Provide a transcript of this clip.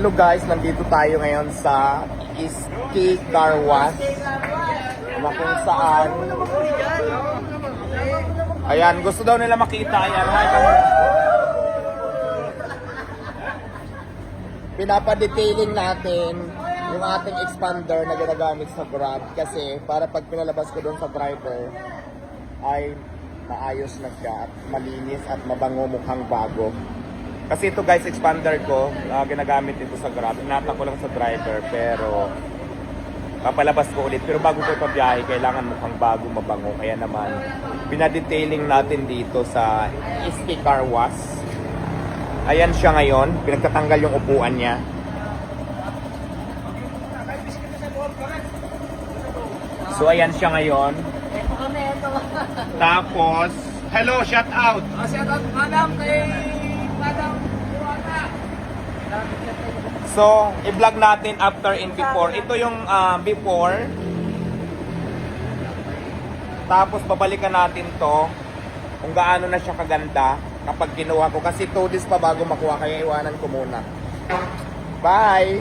Hello guys, nandito tayo ngayon sa Iski Car Wash na kung saan ayan, gusto daw nila makita. Ayan, pinapadetailing natin yung ating expander na ginagamit sa Grab kasi para pag pinalabas ko doon sa driver ay maayos na siya at malinis at mabango, mukhang bago. Kasi ito guys, expander ko, ginagamit ito sa Grab. Inata ko lang sa driver pero papalabas ko ulit. Pero bago ko pabiyahe, kailangan mukhang bago, mabango. Kaya naman, pinadetailing natin dito sa Iski Car Wash. Ayan siya ngayon, pinagtatanggal yung upuan niya. So ayan siya ngayon. Tapos, hello, shout out! Shout out, madam, kay madam. So, i-vlog natin after and before. Ito yung before. Tapos, babalikan natin to kung gaano na siya kaganda kapag kinuha ko. Kasi 2 days pa bago makuha, kaya iwanan ko muna. Bye!